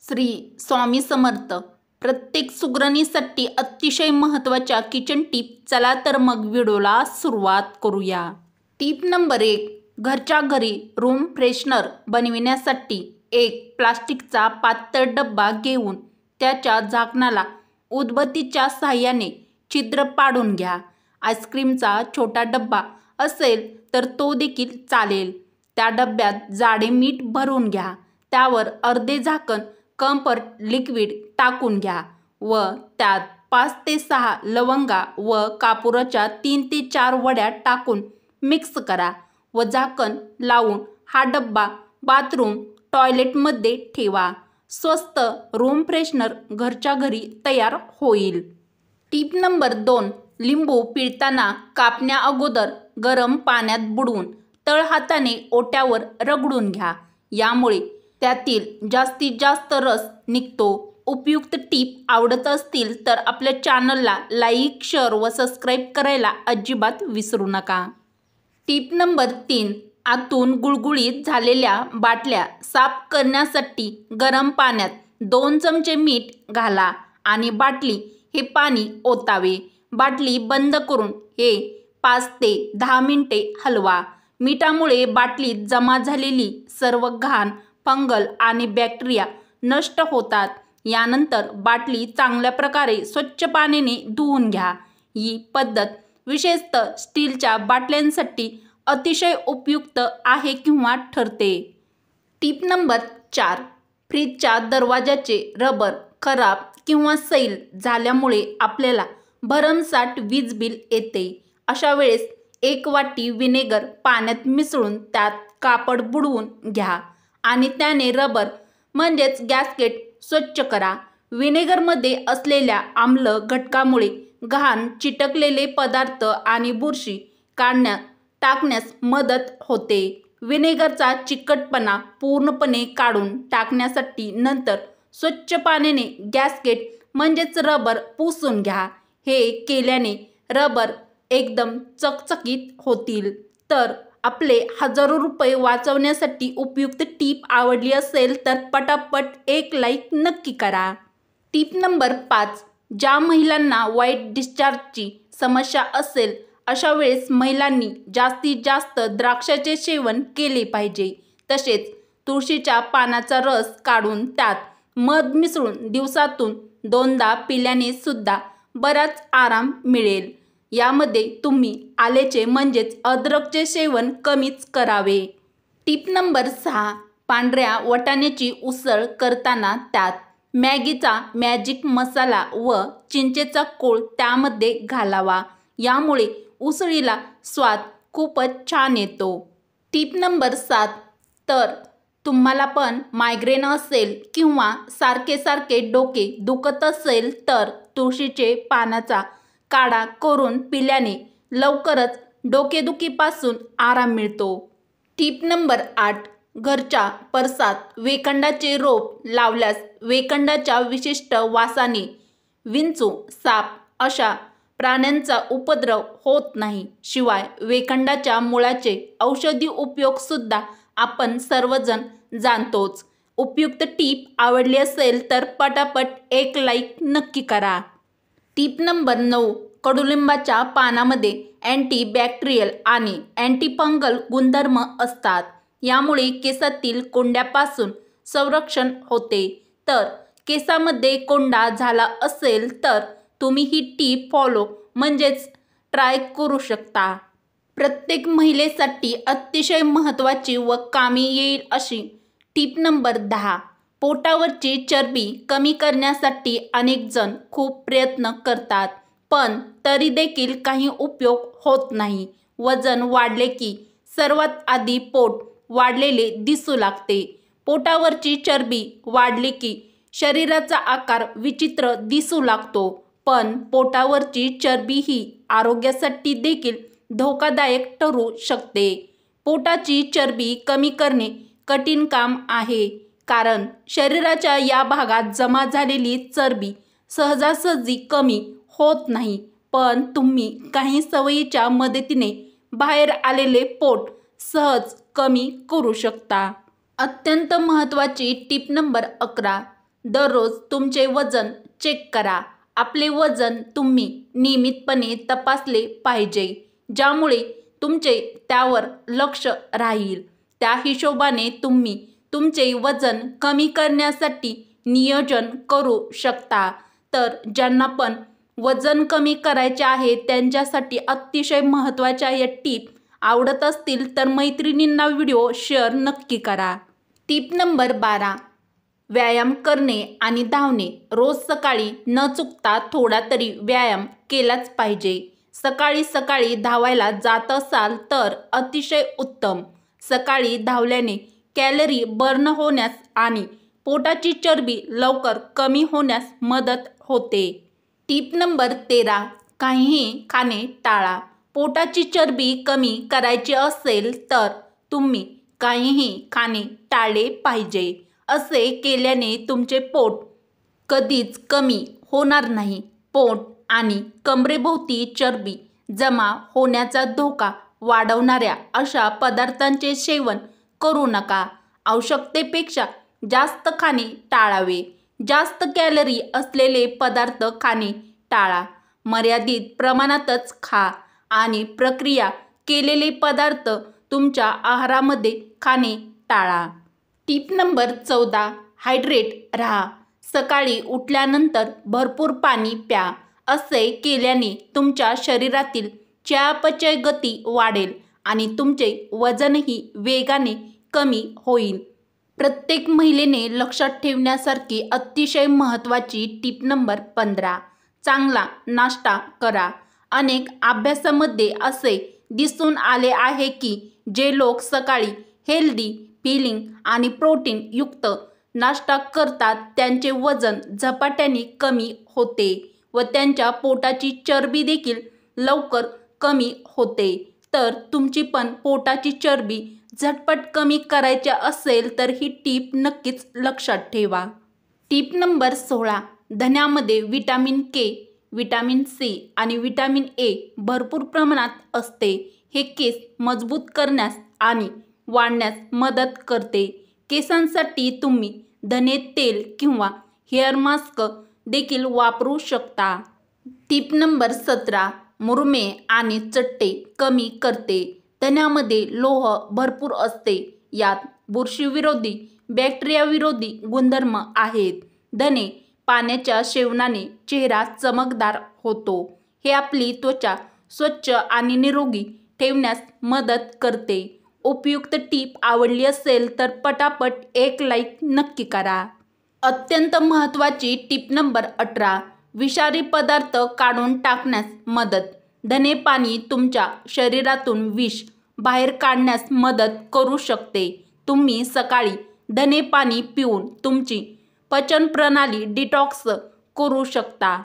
श्री स्वामी समर्थ. प्रत्येक सुगरणीसाठी अतिशय महत्त्वाच्या किचन टिप. चला तर मग व्हिडिओला सुरुवात करूया. Tip number 1. घरच्या घरी रूम फ्रेशनर बनविण्यासाठी एक प्लास्टिकचा पातळ डब्बा घेऊन त्याच्या झाकणाला उदबत्तीच्या साहाय्याने छिद्र पाडून घ्या. आईस्क्रीमचा छोटा डब्बा असेल तर तो देखील चालेल. त्या डब्यात जाडे मीठ भरून घ्या. त्यावर अर्धे झाकण कम्फर्ट लिक्विड टाकून घ्या व त्यात 5 ते 6 लवंगा व कापुराच्या 3 ते 4 वड्या टाकून मिक्स करा व झाकण लावून हा डब्बा बाथरूम टॉयलेटमध्ये ठेवा. स्वस्त रूम फ्रेशनर घरच्या घरी तयार होईल. Tip number 2. लिंबू पिळताना कापण्या अगोदर गरम पाण्यात बुडवून तळहाताने ओट्यावर रगडून घ्या. यामुळे त्यातील जास्तीत जास्त रस निघतो. उपयुक्त टीप आवडत असतील तर आपल्या चॅनलला लाईक, शेअर व सबस्क्राईब करायला अजिबात विसरू नका. Tip number 3. आतून गुळगुळीत झालेल्या बाटल्या साफ करण्यासाठी गरम पाण्यात 2 चमचे मीठ घाला आणि बाटली हे पाणी ओतावे. बाटली बंद करून हे 5 ते 10 मिनिटे हलवा. मिठामुळे बाटलीत जमा झालेली सर्व घाण, फंगल आणि बॅक्टेरिया नष्ट होतात. यानंतर बाटली चांगल्या प्रकारे स्वच्छ पाण्याने धुवून घ्या. ही पद्धत विशेषतः स्टीलच्या बाटल्यांसाठी अतिशय उपयुक्त आहे किंवा ठरते. Tip number 4. फ्रीजच्या दरवाजाचे रबर खराब किंवा सैल झाल्यामुळे आपल्याला भरमसाठ वीज बिल येते. अशा वेळेस 1 वाटी व्हिनेगर पाण्यात मिसळून त्यात कापड बुडवून घ्या आणि त्याने रबर म्हणजेच गॅस्केट स्वच्छ करा. व्हिनेगरमध्ये असलेल्या आम्ल घटकामुळे घाण, चिटकलेले पदार्थ आणि बुरशी टाकण्यास मदत होते. व्हिनेगरचा चिकटपणा पूर्णपणे काढून टाकण्यासाठी नंतर स्वच्छ पाण्याने गॅस्केट म्हणजेच रबर पुसून घ्या. हे केल्याने रबर एकदम चकचकीत होतील. तर आपले हजारो रुपये वाचवण्यासाठी उपयुक्त टीप आवडली असेल तर पटापट एक लाईक नक्की करा. टीप नंबर 5. ज्या महिलांना व्हाईट डिस्चार्जची समस्या असेल अशा वेळेस महिलांनी जास्तीत जास्त द्राक्षाचे सेवन केले पाहिजे. तसेच तुळशीच्या पानाचा रस काढून त्यात मध मिसळून दिवसातून 2दा पिल्याने सुद्धा बराच आराम मिळेल. यामध्ये तुम्ही आल्याचे म्हणजेच अद्रकचे सेवन कमीच करावे. Tip number 6. पांढऱ्या वाटाण्याची उसळ करताना त्यात मॅगीचा मॅजिक मसाला व चिंचेचा कोळ त्यामध्ये घालावा. यामुळे उसळीला स्वाद खूपच छान येतो. Tip number 7. तर तुम्हाला पण मायग्रेन असेल किंवा सारखे डोके दुखत असेल तर तुळशीचे पानाचा काढा करून पिल्याने लवकरच डोकेदुखीपासून आराम मिळतो. Tip number 8. घरच्या परसात वेखंडाचे रोप लावल्यास वेखंडाच्या विशिष्ट वासाने विंचू, साप अशा प्राण्यांचा उपद्रव होत नाही. शिवाय वेखंडाच्या मुळाचे औषधी उपयोग सुद्धा आपण सर्वजण जाणतोच. उपयुक्त टीप आवडली असेल तर पटापट एक लाईक नक्की करा. Tip number 9. कडुलिंबाच्या पानामध्ये अँटीबॅक्टेरियल आणि अँटीफंगल गुणधर्म असतात. यामुळे केसातील कोंड्यापासून संरक्षण होते. तर केसामध्ये कोंडा झाला असेल तर तुम्ही ही टीप फॉलो म्हणजेच ट्राय करू शकता. प्रत्येक महिलेसाठी अतिशय महत्त्वाची व कामी येईल अशी टीप नंबर 10. पोटावरची चरबी कमी करण्यासाठी अनेक जण खूप प्रयत्न करतात पण तरी देखील काही उपयोग होत नाही. वजन वाढले की सर्वात आधी पोट वाढलेले दिसू लागते. पोटावरची चरबी वाढली की शरीराचा आकार विचित्र दिसू लागतो. पण पोटावरची चरबी ही आरोग्यासाठी देखील धोकादायक ठरू शकते. पोटाची चरबी कमी करणे कठीण काम आहे कारण शरीराच्या या भागात जमा झालेली चरबी सहजासहजी कमी होत नाही. पण तुम्ही काही सवयीच्या मदतीने बाहेर आलेले पोट सहज कमी करू शकता. अत्यंत महत्त्वाची टीप नंबर 11. दररोज तुमचे वजन चेक करा. आपले वजन तुम्ही नियमितपणे तपासले पाहिजे, ज्यामुळे तुमचे त्यावर लक्ष राहील. त्या हिशोबाने तुम्ही तुमचे वजन कमी करण्यासाठी नियोजन करू शकता. तर ज्यांना पण वजन कमी करायचे आहे त्यांच्यासाठी अतिशय महत्त्वाच्या या टीप आवडत असतील तर मैत्रिणींना व्हिडिओ शेअर नक्की करा. टीप नंबर 12. व्यायाम करणे आणि धावणे. रोज सकाळी न चुकता थोडा तरी व्यायाम केलाच पाहिजे. सकाळी सकाळी धावायला जात असाल तर अतिशय उत्तम. सकाळी धावल्याने कॅलरी बर्न होण्यास आणि पोटाची चरबी लवकर कमी होण्यास मदत होते. टीप नंबर 13. काहीही खाणे टाळा. पोटाची चरबी कमी करायची असेल तर तुम्ही काहीही खाणे टाळले पाहिजे. असे केल्याने तुमचे पोट कधीच कमी होणार नाही. पोट आणि कमरेभोवती चरबी जमा होण्याचा धोका वाढवणाऱ्या अशा पदार्थांचे सेवन करू नका. आवश्यकतेपेक्षा जास्त खाणे टाळावे. जास्त कॅलरी असलेले पदार्थ खाणे टाळा. मर्यादित प्रमाणातच खा आणि प्रक्रिया केलेले पदार्थ तुमच्या आहारामध्ये खाणे टाळा. टीप नंबर 14. हायड्रेट राहा. सकाळी उठल्यानंतर भरपूर पाणी प्या. असे केल्याने तुमच्या शरीरातील चयापचय गती वाढेल आणि तुमचे वजनही वेगाने कमी होईल. प्रत्येक महिलेने लक्षात ठेवण्यासारखी अतिशय महत्त्वाची टीप नंबर 15. चांगला नाश्ता करा. अनेक अभ्यासामध्ये असे दिसून आले आहे की जे लोक सकाळी हेल्दी फिलिंग आणि प्रोटीन युक्त नाश्ता करतात त्यांचे वजन झपाट्याने कमी होते व त्यांच्या पोटाची चरबी देखील लवकर कमी होते. तर तुमची पण पोटाची चरबी झटपट कमी करायची असेल तर ही टीप नक्कीच लक्षात ठेवा. टीप नंबर 16. धन्यामध्ये व्हिटॅमिन के, व्हिटॅमिन सी आणि व्हिटॅमिन ए भरपूर प्रमाणात असते. हे केस मजबूत करण्यास आणि वाढण्यास मदत करते. केसांसाठी तुम्ही धने तेल किंवा हेअर मास्क देखील वापरू शकता. टीप नंबर 17. मुरमे आणि चट्टे कमी करते. धन्यामध्ये लोह भरपूर असते. यात बुरशीविरोधी, बॅक्टेरियाविरोधी गुणधर्म आहेत. धने पाण्याच्या सेवनाने चेहरा चमकदार होतो. हे आपली त्वचा स्वच्छ आणि निरोगी ठेवण्यास मदत करते. उपयुक्त टीप आवडली असेल तर पटापट एक लाईक नक्की करा. अत्यंत महत्त्वाची टीप नंबर 18. विषारी पदार्थ काढून टाकण्यास मदत. धने पाणी तुमच्या शरीरातून विष बाहेर काढण्यास मदत करू शकते. तुम्ही सकाळी धने पाणी पिऊन तुमची पचन प्रणाली डिटॉक्स करू शकता.